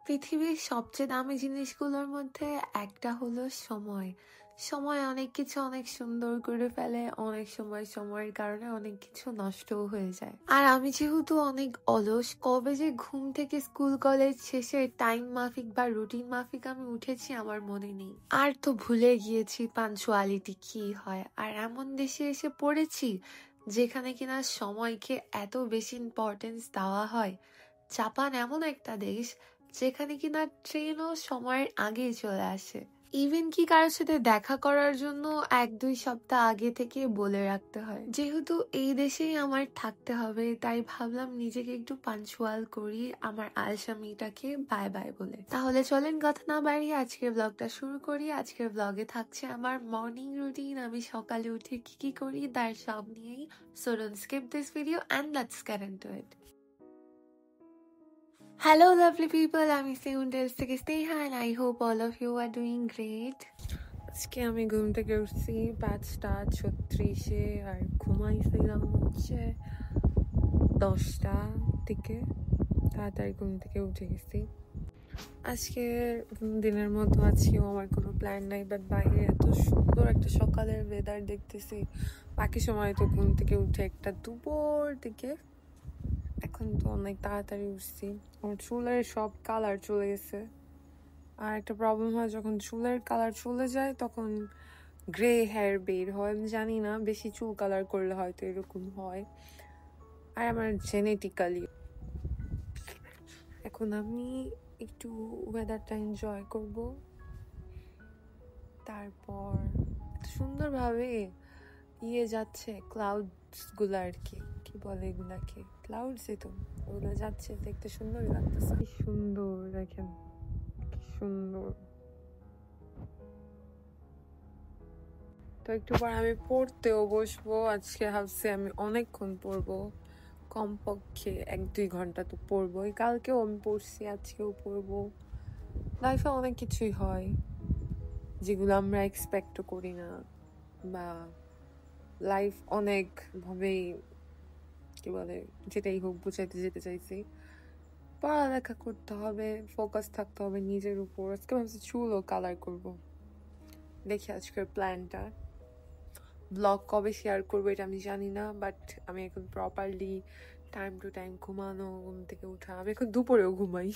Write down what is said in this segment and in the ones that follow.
পৃথিবীর সবচেয়ে দামি জিনিসগুলোর মধ্যে একটা হলো সময়। সময় অনেক কিছু অনেক সুন্দর করে ফেলে, অনেক সময় সময়ের কারণে অনেক কিছু নষ্টও হয়ে যায়। আর আমি যেহেতু অনেক অলস, কবে যে ঘুম থেকে স্কুল কলেজ শেষে টাইম মাফিক বা রুটিন মাফিক আমি উঠেছি আমার মনে নেই। আর তো ভুলে গিয়েছি পাঞ্চুয়ালিটি কি হয়। আর এমন দেশে এসে পড়েছি যেখানে কিনা সময়কে এত বেশি ইম্পর্টেন্স দেওয়া হয়। জাপান এমন একটা দেশ যেখানে কিনা ট্রেনও সময়ের আগেই চলে আসে। ইভেন কি কারোর সাথে দেখা করার জন্য 1-2 সপ্তাহ আগে থেকে বলে রাখতে হয়। যেহেতু এই দেশেই আমার থাকতে হবে, তাই ভাবলাম নিজেকে একটু পাঞ্চুয়াল করি আমার আলসামিটাকে বাই বাই বলে। তাহলে চলেন কথা না বাড়িয়ে আজকের ব্লগটা শুরু করি। আজকের ব্লগে থাকছে আমার মর্নিং রুটিন, আমি সকালে উঠে কি কি করি তার সব নিয়েই। So don't skip this video and let's get into it. Hello lovely people, আমি সিউন্ডেলস থেকে Sneha and I hope all of you are doing great. আজকে আমি ঘুম থেকে উঠছি 5:36 আর ঘুমাইছিলাম হচ্ছে 10টা দিকে। তাড়াতাড়ি ঘুম থেকে উঠে গেছি। আজকে দিনের মতো আজকেও আমার কোনো প্ল্যান নাই, বাট বাইরে এত সুন্দর একটা সকালের ওয়েদার দেখতেছি। বাকি সময় তো ঘুম থেকে উঠে একটা দুপুর দিকে। এখন তো অনেক তাড়াতাড়ি উঠছি। আমার চুলের সব কালার চলে গেছে। আর একটা প্রবলেম হয়, যখন চুলের কালার চলে যায় তখন গ্রে হেয়ার বের হয়। আমি জানি না, বেশি চুল কালার করলে হয়তো এরকম হয়। আর আমার জেনেটিক্যালি। এখন আমি একটু ওয়েদারটা এনজয় করব, তারপর সুন্দরভাবে যাচ্ছে ক্লাউডস গুলা, আর কি বলে এগুলাকে, ক্লাউডসই তো, ওগুলো যাচ্ছে, দেখতে সুন্দরই লাগতেছে। কি সুন্দর দেখেন, কি সুন্দর। তো একটু পর আমি পড়তেও বসবো। আজকে ভাবছি আমি অনেকক্ষণ পড়বো, কমপক্ষে 1-2 ঘন্টা তো পড়বোই। কালকেও আমি পড়ছি, আজকেও পড়বো। লাইফে অনেক কিছুই হয় যেগুলো আমরা এক্সপেক্টও করি না, বা লাইফ অনেক ভাবেই কি বলে, যেটাই হোক বুঝাইতে যেতে চাইছি। পড়ালেখা করতে হবে, ফোকাস থাকতে হবে নিজের উপর। আজকে ভাবছি চুলও কালার করব। দেখি আজকের প্ল্যানটা। ব্লগ কবে শেয়ার করবো এটা আমি জানি না, বাট আমি এখন প্রপারলি টাইম টু টাইম ঘুমানো, ঘুম থেকে উঠা। আমি এখন দুপুরেও ঘুমাই।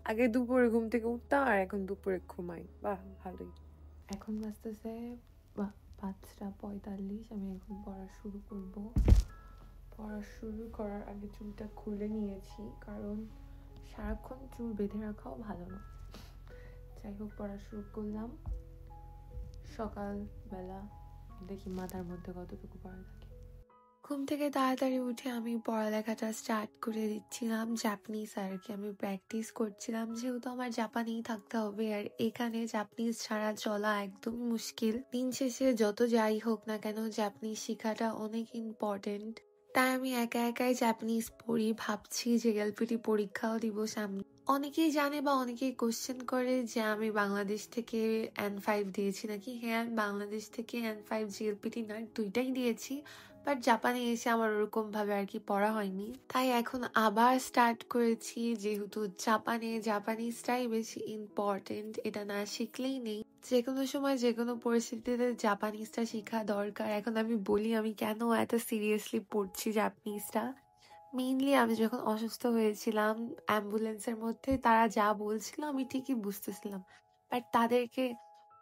আগে দুপুরে ঘুম থেকে উঠতাম, আর এখন দুপুরে ঘুমাই। বাহ, ভালোই। এখন বাজতেছে 5:45। আমি এখন পড়া শুরু করব। পড়া শুরু করার আগে চুলটা খুলে নিয়েছি, কারণ সারাক্ষণ চুল বেঁধে রাখাও ভালো না। যাই হোক, পড়া শুরু করলাম। সকালবেলা দেখি মাথার মধ্যে কতটুকু পড়া থাকে। ঘুম থেকে তাড়াতাড়ি উঠে আমি পড়ালেখাটা স্টার্ট করে দিচ্ছিলাম। জাপানিজ আর কি আমি প্র্যাকটিস করছিলাম, যেহেতু আমার জাপানেই থাকতে হবে, আর এখানে জাপানিজ ছাড়া চলা একদমই মুশকিল। দিন শেষে যত যাই হোক না কেন, জাপানিজ শেখাটা অনেক ইম্পর্টেন্ট। তাই আমি একা একাই জাপানিজ পড়ি। ভাবছি যে এলপিটি পরীক্ষাও দিব সামনে। অনেকেই জানে বা অনেকেই কোশ্চেন করে যে আমি বাংলাদেশ থেকে N5 দিয়েছি নাকি। হ্যাঁ, আমি বাংলাদেশ থেকে N5 জিএলপিটি না, দুইটাই দিয়েছি। বাট জাপানে এসে আমার ওরকম ভাবে আর কি পড়া হয়নি, তাই এখন আবার স্টার্ট করেছি। যেহেতু জাপানিজটাই বেশি ইম্পর্টেন্ট, এটা না শিখলেই নেই। যে কোনো সময় যে কোনো পরিস্থিতিতে জাপানিজটা শেখা দরকার। এখন আমি বলি আমি কেন এত সিরিয়াসলি পড়ছি জাপানিজটা। মেইনলি আমি যখন অসুস্থ হয়েছিলাম অ্যাম্বুলেন্সের মধ্যে, তারা যা বলছিল আমি ঠিকই বুঝতেছিলাম, বাট তাদেরকে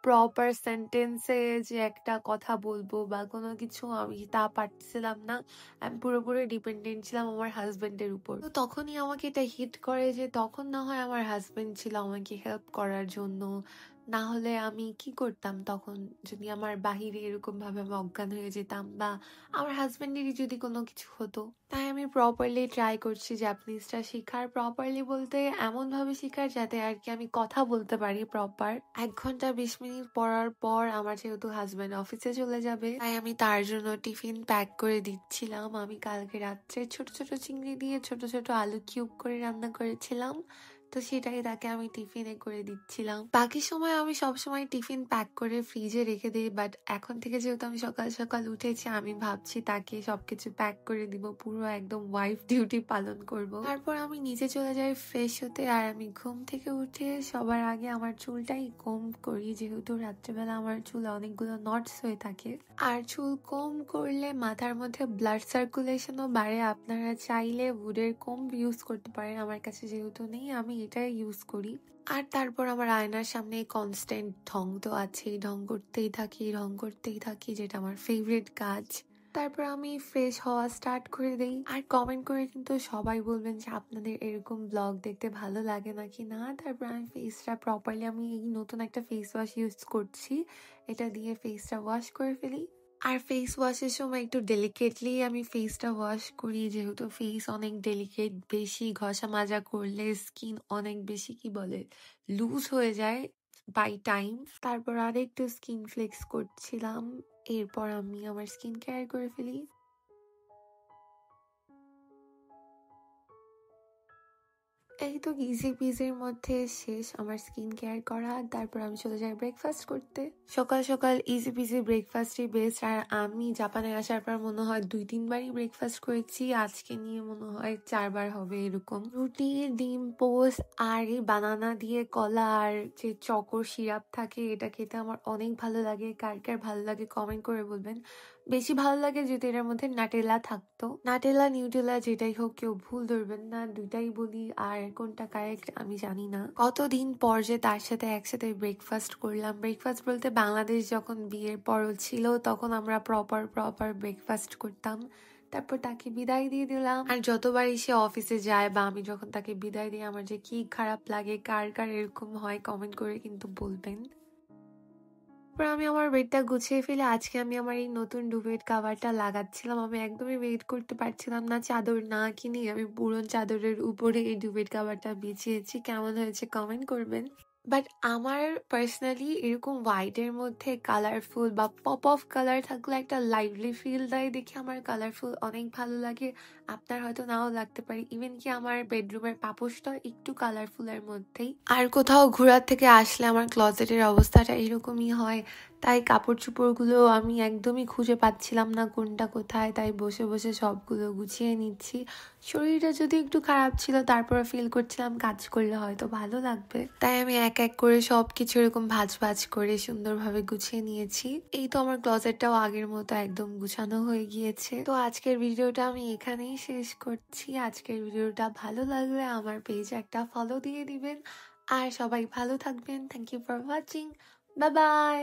প্রপার সেন্টেন্সে যে একটা কথা বলবো বা কোনো কিছু, আমি তা পারছিলাম না। আমি পুরোপুরি ডিপেন্ডেন্ট ছিলাম আমার হাজবেন্ডের উপর। তো তখনই আমাকে এটা হিট করে যে তখন না হয় আমার হাজবেন্ড ছিল আমাকে হেল্প করার জন্য, না হলে আমি কি করতাম তখন যদি আমার বাহিরে এরকম ভাবে আমি অজ্ঞান হয়ে যেতাম, বা আমার হাজবেন্ডেরই যদি কোনো কিছু হতো। তাই আমি প্রপারলি ট্রাই করছি জাপানিজটা শেখার। প্রপারলি বলতে এমন ভাবে শেখার যাতে আর কি আমি কথা বলতে পারি প্রপার। 1 ঘন্টা 20 মিনিট পড়ার পর আমার যেহেতু হাজবেন্ড অফিসে চলে যাবে, তাই আমি তার জন্য টিফিন প্যাক করে দিচ্ছিলাম। আমি কালকে রাত্রে ছোট ছোট চিংড়ি দিয়ে ছোট ছোট আলু কিউব করে রান্না করেছিলাম, তো সেটাই তাকে আমি টিফিনে করে দিচ্ছিলাম। বাকি সময় আমি সবসময় টিফিন প্যাক করে ফ্রিজে রেখে দিই, বাট এখন থেকে যেহেতু আমি সকাল সকাল উঠেছি আমি ভাবছি তাকে সবকিছু প্যাক করে দিব, পুরো একদম ওয়াইফ ডিউটি পালন করব। তারপর আমি নিচে চলে যাই ফ্রেশ হতে, আর আমি ঘুম থেকে উঠে সবার আগে আমার চুলটাই কম করি, যেহেতু রাত্রেবেলা আমার চুল অনেকগুলো নটস হয়ে থাকে। আর চুল কম করলে মাথার মধ্যে ব্লাড সার্কুলেশনও বাড়ে। আপনারা চাইলে উডের কম্ব ইউজ করতে পারেন, আমার কাছে যেহেতু নেই আমি এটাই ইউজ করি। আর তারপর আমার আয়নার সামনে কনস্ট্যান্ট ঢং তো আছেই, ঢং করতেই থাকি, যেটা আমার ফেভারিট কাজ। তারপর আমি ফ্রেশ হওয়া স্টার্ট করে দেই। আর কমেন্ট করে কিন্তু সবাই বলবেন যে আপনাদের এরকম ব্লগ দেখতে ভালো লাগে নাকি না। তারপর আমি ফেসটা প্রপারলি, আমি এই নতুন একটা ফেস ওয়াশ ইউজ করছি, এটা দিয়ে ফেসটা ওয়াশ করে ফেলি। আর ফেস ওয়াশের সময় একটু ডেলিকেটলি আমি ফেসটা ওয়াশ করি, যেহেতু ফেস অনেক ডেলিকেট, বেশি ঘষা মাজা করলে স্কিন অনেক বেশি কি বলে লুজ হয়ে যায় বাই টাইম। তারপর আর একটু স্কিন ফ্লেক্স করছিলাম, এরপর আমি আমার স্কিন কেয়ার করে ফেলি। এই তো ইজি পিজির মধ্যে শেষ আমার স্কিন কেয়ার করা। তারপর আমি চলে যাই ব্রেকফাস্ট করতে। সকাল সকাল ইজি পিজি ব্রেকফাস্টই বেস্ট। আর আমি জাপানে আসার পর মনে হয় 2-3 বারই ব্রেকফাস্ট করেছি, আজকে নিয়ে মনে হয় 4 বার হবে এরকম। রুটি, ডিম পোস্ট আর এই বানানা দিয়ে কলা আর যে চকোর সিরাপ থাকে, এটা খেতে আমার অনেক ভালো লাগে। কার কার ভালো লাগে কমেন্ট করে বলবেন। বেশি ভালো লাগে যদি এটার মধ্যে নাটেলা থাকতো। নাটেলা নিউটেলা যেটাই হোক, কেউ ভুল ধরবেন না, দুইটাই বলি। আর কোনটা কারেক্ট আমি জানি না। কতদিন পর যে তার সাথে একসাথে ব্রেকফাস্ট করলাম। ব্রেকফাস্ট বলতে বাংলাদেশ যখন বিয়ের পর ছিল তখন আমরা প্রপার ব্রেকফাস্ট করতাম। তারপর তাকে বিদায় দিয়ে দিলাম। আর যতবারই সে অফিসে যায় বা আমি যখন তাকে বিদায় দিই, আমার যে কি খারাপ লাগে। কার কার এরকম হয় কমেন্ট করে কিন্তু বলবেন। তারপর আমি আমার বেডটা গুছিয়ে ফেলে আজকে আমি আমার এই নতুন ডুভেট কাভারটা লাগাচ্ছিলাম। আমি একদমই ওয়েট করতে পারছিলাম না চাদর না কিনে আমি পুরনো চাদরের উপরে এই ডুভেট কাভারটা বিছিয়েছি। কেমন হয়েছে কমেন্ট করবেন। বাট আমার পার্সোনালি এরকম হোয়াইটের মধ্যে কালারফুল বা পপ অফ কালার থাকলে একটা লাইভলি ফিল দেয়, দেখে আমার কালারফুল অনেক ভালো লাগে। আপনার হয়তো নাও লাগতে পারে। ইভেন কি আমার বেডরুমের পাপোশটা একটু কালারফুলের মধ্যেই। আর কোথাও ঘোরার থেকে আসলে আমার ক্লজেটের অবস্থাটা এরকমই হয়, তাই কাপড় চোপড়গুলো আমি একদমই খুঁজে পাচ্ছিলাম না কোনটা কোথায়, তাই বসে বসে সবগুলো গুছিয়ে নিচ্ছি। শরীরটা যদি একটু খারাপ ছিল, তারপরে ফিল করছিলাম কাজ করলে হয়তো ভালো লাগবে, তাই আমি এক এক করে সবকিছু এরকম ভাঁজ করে সুন্দরভাবে গুছিয়ে নিয়েছি। এই তো আমার ক্লজেটটাও আগের মতো একদম গুছানো হয়ে গিয়েছে। তো আজকের ভিডিওটা আমি এখানেই শেষ করছি। আজকের ভিডিওটা ভালো লাগলে আমার পেজে একটা ফলো দিয়ে দিবেন। আর সবাই ভালো থাকবেন। Thank you for watching. Bye by.